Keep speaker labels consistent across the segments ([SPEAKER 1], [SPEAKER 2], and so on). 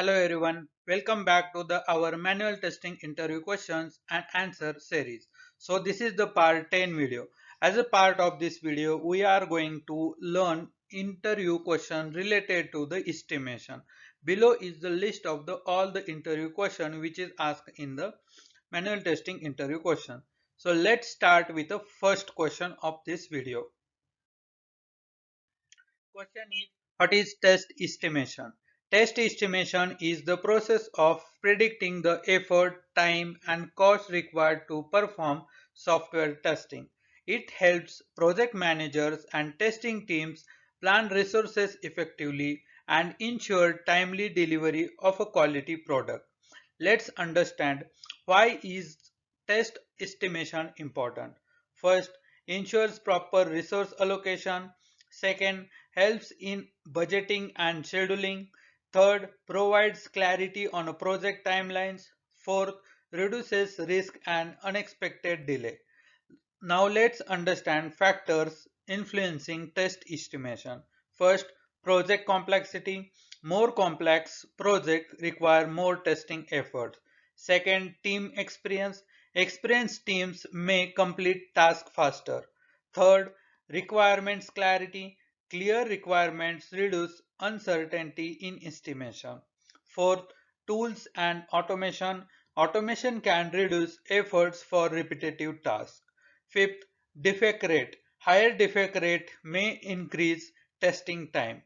[SPEAKER 1] Hello everyone, welcome back to our manual testing interview questions and answer series. So this is the part 10 video. As a part of this video, we are going to learn interview question related to the estimation. Below is the list of all the interview question which is asked in the manual testing interview question. So let's start with the first question of this video. Question is, what is test estimation? Test estimation is the process of predicting the effort, time and cost required to perform software testing. It helps project managers and testing teams plan resources effectively and ensure timely delivery of a quality product. Let's understand why is test estimation important. First, ensures proper resource allocation. Second, helps in budgeting and scheduling. Third, provides clarity on a project timelines. Fourth, reduces risk and unexpected delay. Now let's understand factors influencing test estimation. First, project complexity. More complex projects require more testing efforts. Second, team experience. Experienced teams may complete tasks faster. Third, requirements clarity. Clear requirements reduce uncertainty in estimation. Fourth, tools and automation. Automation can reduce efforts for repetitive tasks. Fifth, defect rate. Higher defect rate may increase testing time.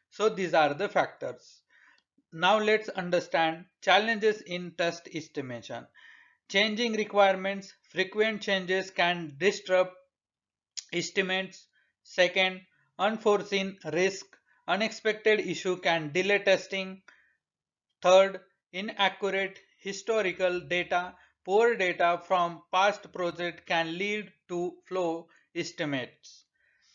[SPEAKER 1] So these are the factors. Now let's understand challenges in test estimation. Changing requirements, frequent changes can disrupt estimates. Second, unforeseen risk, unexpected issue can delay testing. Third, inaccurate historical data. Poor data from past projects can lead to flow estimates.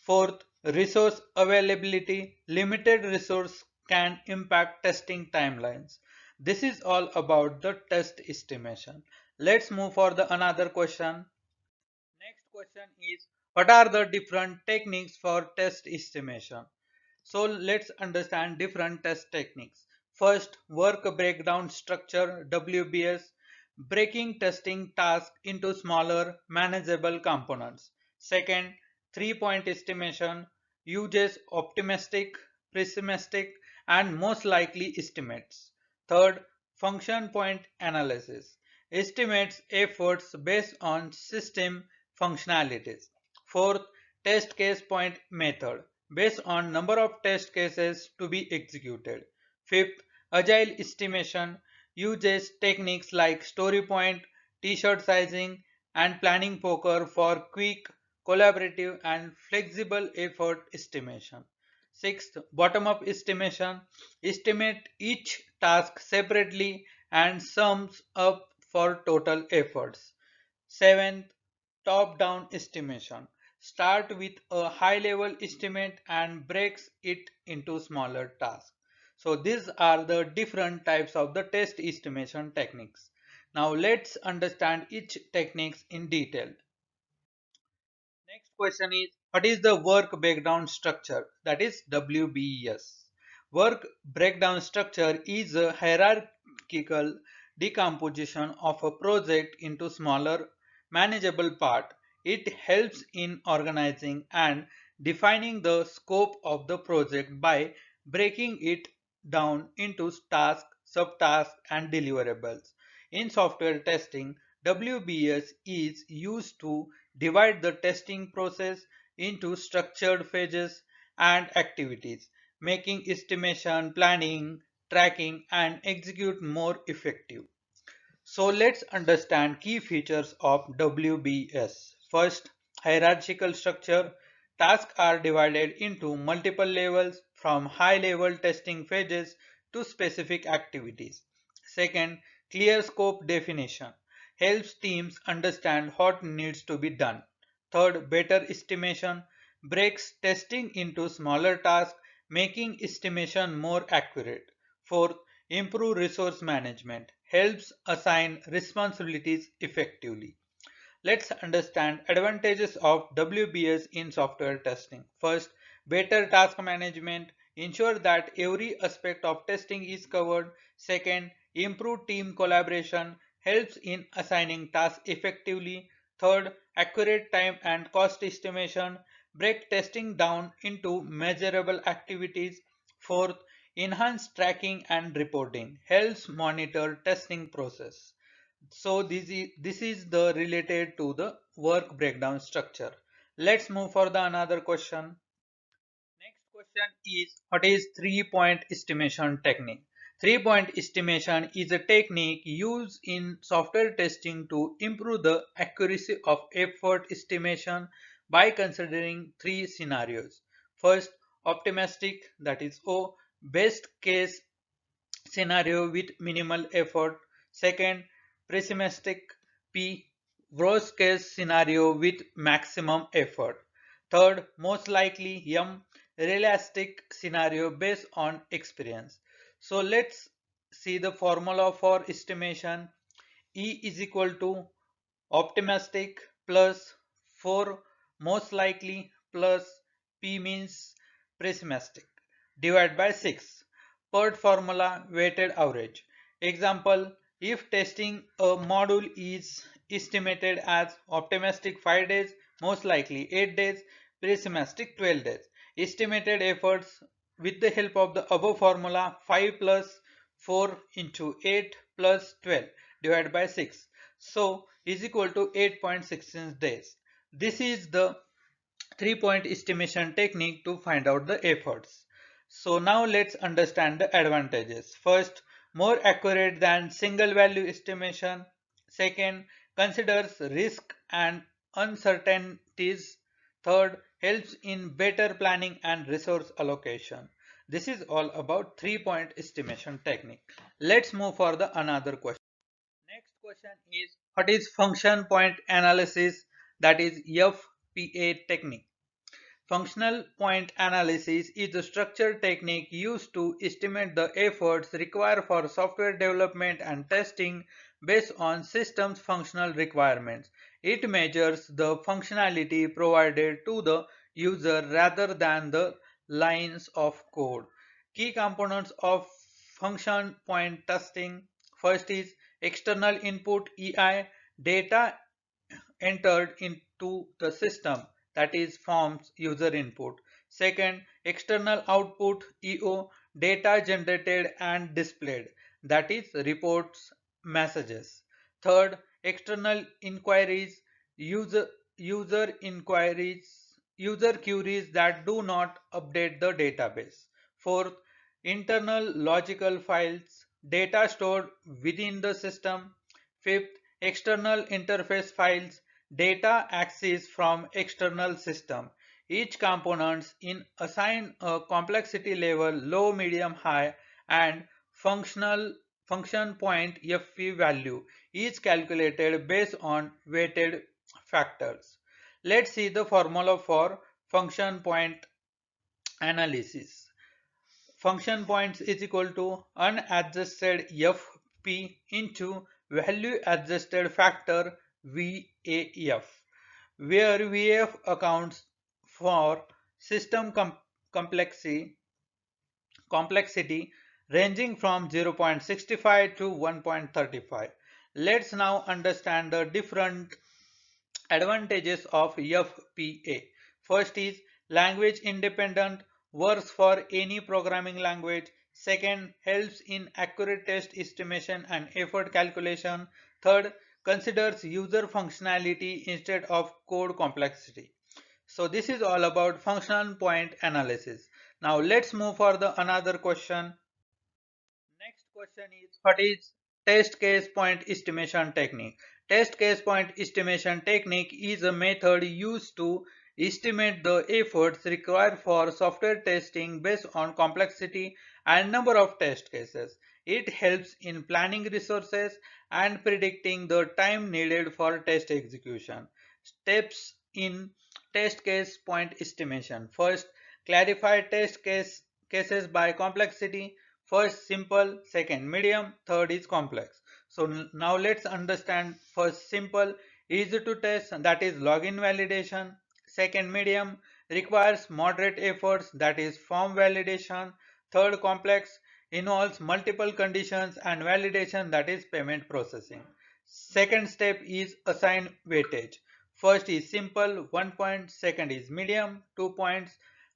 [SPEAKER 1] Fourth, resource availability. Limited resource can impact testing timelines. This is all about the test estimation. Let's move for the another question. Next question is, what are the different techniques for test estimation? So let's understand different test techniques. First, work breakdown structure WBS, breaking testing task into smaller manageable components. Second, 3-point estimation uses optimistic, pessimistic and most likely estimates. Third, function point analysis estimates efforts based on system functionalities. Fourth, test case point method based on number of test cases to be executed. Fifth, agile estimation uses techniques like story point, t-shirt sizing and planning poker for quick, collaborative and flexible effort estimation. Sixth, bottom-up estimation estimate each task separately and sums up for total efforts. Seventh, top-down estimation. Start with a high-level estimate and breaks it into smaller tasks. So these are the different types of the test estimation techniques. Now let's understand each techniques in detail. Next question is, what is the work breakdown structure? That is WBS. Work breakdown structure is a hierarchical decomposition of a project into smaller manageable parts. It helps in organizing and defining the scope of the project by breaking it down into tasks, subtasks and deliverables. In software testing, WBS is used to divide the testing process into structured phases and activities, making estimation, planning, tracking and execute more effective. So let's understand key features of WBS. First, hierarchical structure. Tasks are divided into multiple levels from high level testing phases to specific activities. Second, clear scope definition helps teams understand what needs to be done. Third, better estimation breaks testing into smaller tasks, making estimation more accurate. Fourth, improve resource management helps assign responsibilities effectively. Let's understand advantages of WBS in software testing. First, better task management. ensure that every aspect of testing is covered. Second, improve team collaboration, helps in assigning tasks effectively. Third, accurate time and cost estimation, break testing down into measurable activities. Fourth, enhance tracking and reporting, helps monitor testing process. So this is the related to the work breakdown structure. Let's move for the another question. Next question is, what is 3-point estimation technique? 3-point estimation is a technique used in software testing to improve the accuracy of effort estimation by considering three scenarios. First, optimistic, that is O, best case scenario with minimal effort. Second, pessimistic P, worst case scenario with maximum effort. Third, most likely M, realistic scenario based on experience. So let's see the formula for estimation. E is equal to optimistic plus 4 most likely plus P means pessimistic divided by 6. PERT formula weighted average. Example, if testing a module is estimated as optimistic 5 days, most likely 8 days, pessimistic 12 days. Estimated efforts with the help of the above formula, 5 plus 4 into 8 plus 12 divided by 6. So is equal to 8.16 days. This is the 3-point estimation technique to find out the efforts. So now let's understand the advantages. First, more accurate than single value estimation. Second, considers risk and uncertainties. Third, helps in better planning and resource allocation. This is all about 3-point estimation technique. Let's move for the another question. Next question is, what is function point analysis, that is FPA technique? Functional point analysis is a structured technique used to estimate the efforts required for software development and testing based on systems' functional requirements. It measures the functionality provided to the user rather than the lines of code. Key components of function point testing. First is external input EI, data entered into the system, that is forms user input. Second, external output EO, data generated and displayed, that is reports messages. Third, external inquiries, user user inquiries, user queries that do not update the database. Fourth, internal logical files, data stored within the system. Fifth, external interface files, data access from external system. Each components in assign a complexity level low, medium, high and functional function point FP value is calculated based on weighted factors. Let's see the formula for function point analysis. Function points is equal to unadjusted FP into value adjusted factor VAF, where VAF accounts for system complexity ranging from 0.65 to 1.35. Let's now understand the different advantages of FPA. First is language independent, works for any programming language. Second, helps in accurate test estimation and effort calculation. Third, considers user functionality instead of code complexity. So this is all about function point analysis. Now let's move for the another question. Next question is, what is test case point estimation technique? Test case point estimation technique is a method used to estimate the efforts required for software testing based on complexity and number of test cases. It helps in planning resources and predicting the time needed for test execution. Steps in test case point estimation. First, clarify cases by complexity. First simple, second medium, third is complex. So now let's understand. First simple, easy to test, that is login validation. Second medium, requires moderate efforts, that is form validation. Third, complex, involves multiple conditions and validation, that is payment processing. Second step is assign weightage. First is simple, 1 point. Second is medium, 2 points.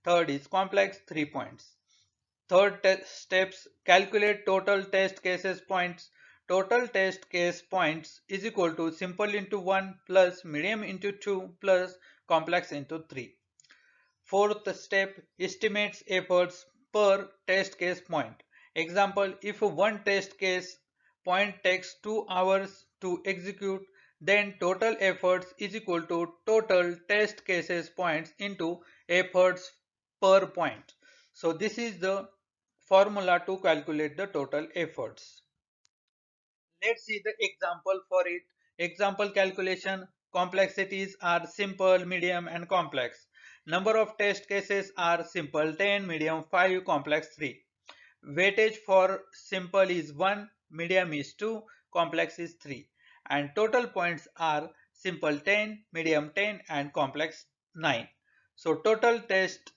[SPEAKER 1] Third is complex, 3 points. Third steps, calculate total test cases points. Total test case points is equal to simple into 1 plus medium into 2 plus complex into 3. Fourth step, estimates efforts per test case point. Example, if one test case point takes 2 hours to execute, then total efforts is equal to total test cases points into efforts per point. So this is the formula to calculate the total efforts. Let's see the example for it. Example calculation. Complexities are simple, medium and complex. Number of test cases are simple 10, medium 5, complex 3. Weightage for simple is 1, medium is 2, complex is 3. And total points are simple 10, medium 10 and complex 9. So total test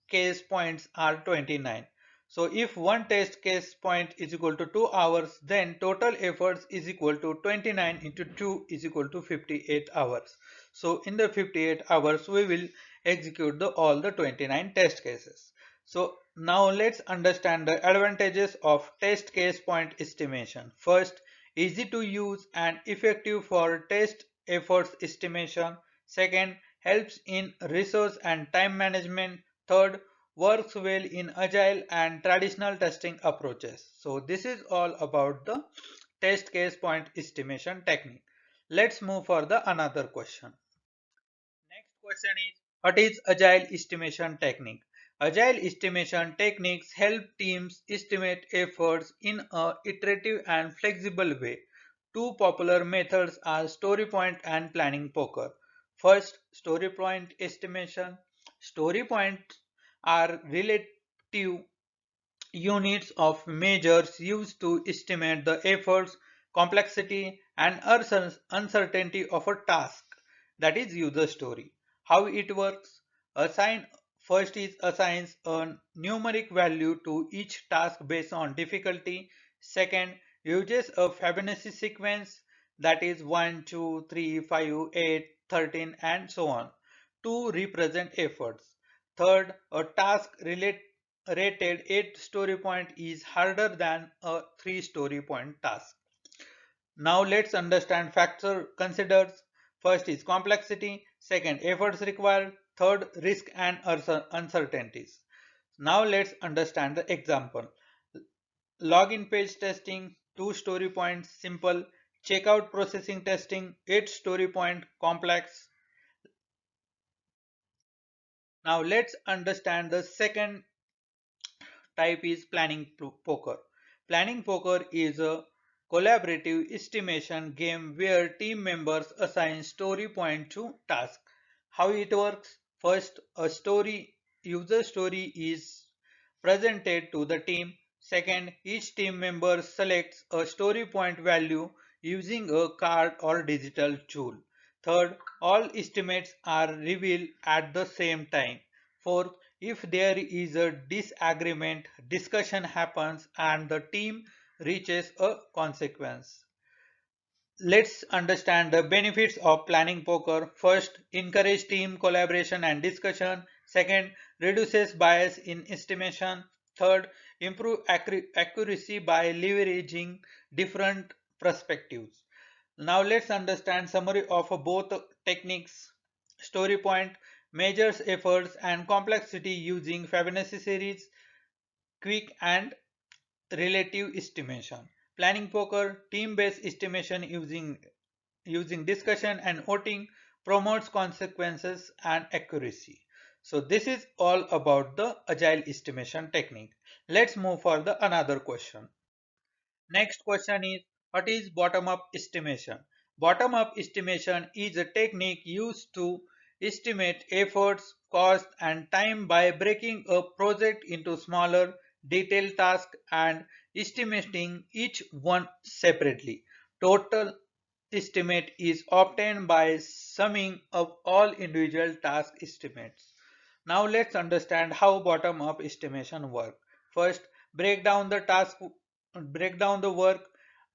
[SPEAKER 1] case points are 29. So if one test case point is equal to 2 hours, then total efforts is equal to 29 into 2 is equal to 58 hours. So in the 58 hours, we will execute all the 29 test cases. So now let's understand the advantages of test case point estimation. First, easy to use and effective for test efforts estimation. Second, helps in resource and time management. Third, works well in agile and traditional testing approaches. So this is all about the test case point estimation technique. Let's move for the another question. Next question is, what is agile estimation technique? Agile estimation techniques help teams estimate efforts in a iterative and flexible way. Two popular methods are story point and planning poker. First, story point estimation. Story points are relative units of measures used to estimate the efforts, complexity, and uncertainty of a task, that is user story. How it works? Assign First is assigns a numeric value to each task based on difficulty. Second, uses a Fibonacci sequence, that is 1, 2, 3, 5, 8, 13, and so on to represent efforts. Third, a task rated 8 story point is harder than a 3 story point task. Now let's understand factor considered. First is complexity, second efforts required, third risk and uncertainties. Now let's understand the example. Login page testing, 2 story points, simple. Checkout processing testing, 8 story point, complex. Now let's understand the second type is planning poker. Planning poker is a collaborative estimation game where team members assign story point to task. How it works? First, a user story is presented to the team. Second, each team member selects a story point value using a card or digital tool. Third, all estimates are revealed at the same time. Fourth, if there is a disagreement, discussion happens and the team reaches a consequence. Let's understand the benefits of planning poker. First, encourage team collaboration and discussion. Second, reduces bias in estimation. Third, improve accuracy by leveraging different perspectives. Now let's understand summary of both techniques. Story point measures efforts and complexity using Fibonacci series, quick and relative estimation. Planning poker, team-based estimation using discussion and voting, promotes consequences and accuracy. So this is all about the agile estimation technique. Let's move for the another question. Next question is, what is bottom-up estimation? Bottom-up estimation is a technique used to estimate efforts, cost and time by breaking a project into smaller, detailed tasks and estimating each one separately. Total estimate is obtained by summing up all individual task estimates. Now let's understand how bottom-up estimation work. First, break down the task, break down the work,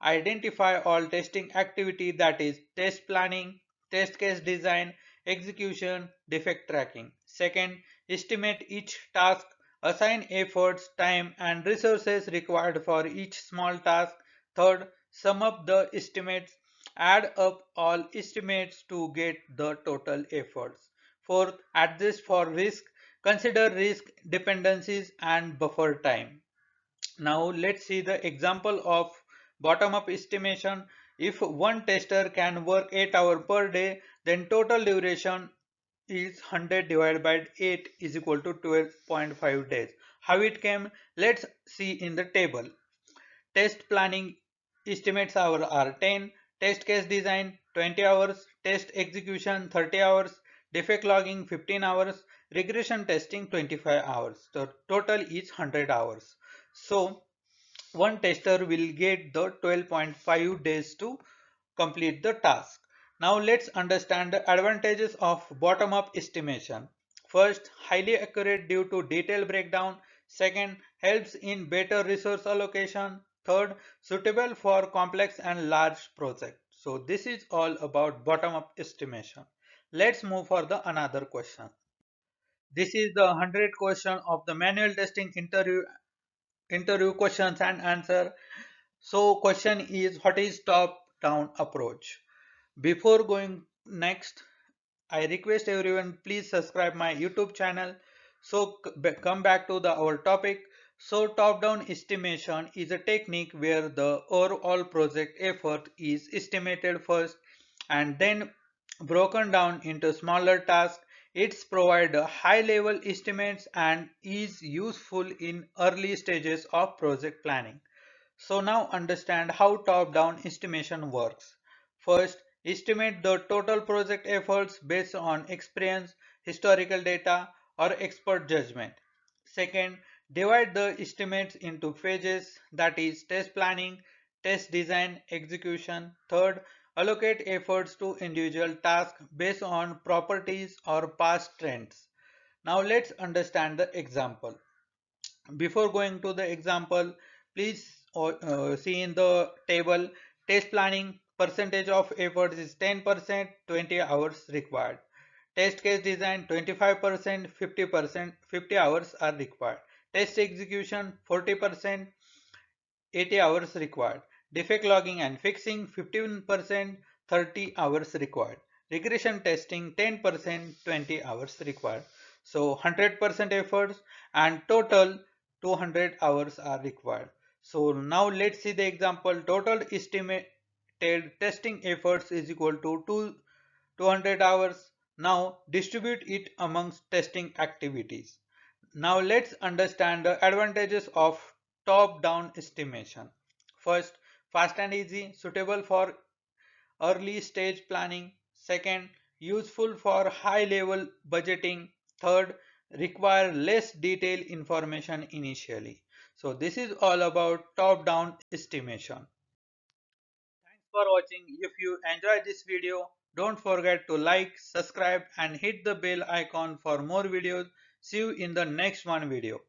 [SPEAKER 1] identify all testing activity, that is test planning, test case design, execution, defect tracking. Second, estimate each task, assign efforts, time and resources required for each small task. Third, sum up the estimates, add up all estimates to get the total efforts. Fourth, adjust for risk, consider risk, dependencies and buffer time. Now let's see the example of bottom-up estimation. If one tester can work 8 hours per day, then total duration is 100 divided by 8 is equal to 12.5 days. How it came? Let's see in the table. Test planning estimates hours are 10, test case design 20 hours, test execution 30 hours, defect logging 15 hours, regression testing 25 hours. The total is 100 hours. So one tester will get the 12.5 days to complete the task. Now let's understand the advantages of bottom-up estimation. First, highly accurate due to detailed breakdown. Second, helps in better resource allocation. Third, suitable for complex and large projects. So this is all about bottom-up estimation. Let's move for the another question. This is the 100 question of the manual testing interview questions and answer. So question is, what is top down approach? Before going next, I request everyone please subscribe my YouTube channel. So come back to our topic. So top down estimation is a technique where the overall project effort is estimated first and then broken down into smaller tasks. It's provide high level estimates and is useful in early stages of project planning. So now understand how top-down estimation works. First, estimate the total project efforts based on experience, historical data, or expert judgment. Second, divide the estimates into phases, that is test planning, test design, execution. Third, allocate efforts to individual tasks based on properties or past trends. Now let's understand the example. Before going to the example, please see in the table test planning percentage of efforts is 10%, 20 hours required. Test case design 25%, 50%, 50 hours are required. Test execution 40%, 80 hours required. Defect logging and fixing 15%, 30 hours required. Regression testing 10%, 20 hours required. So 100% efforts and total 200 hours are required. So now let's see the example. Total estimated testing efforts is equal to 200 hours. Now distribute it amongst testing activities. Now let's understand the advantages of top-down estimation. First, fast and easy, suitable for early stage planning. Second, useful for high-level budgeting. Third, require less detailed information initially. So this is all about top-down estimation. Thanks for watching. If you enjoyed this video, don't forget to like, subscribe and hit the bell icon for more videos. See you in the next one video.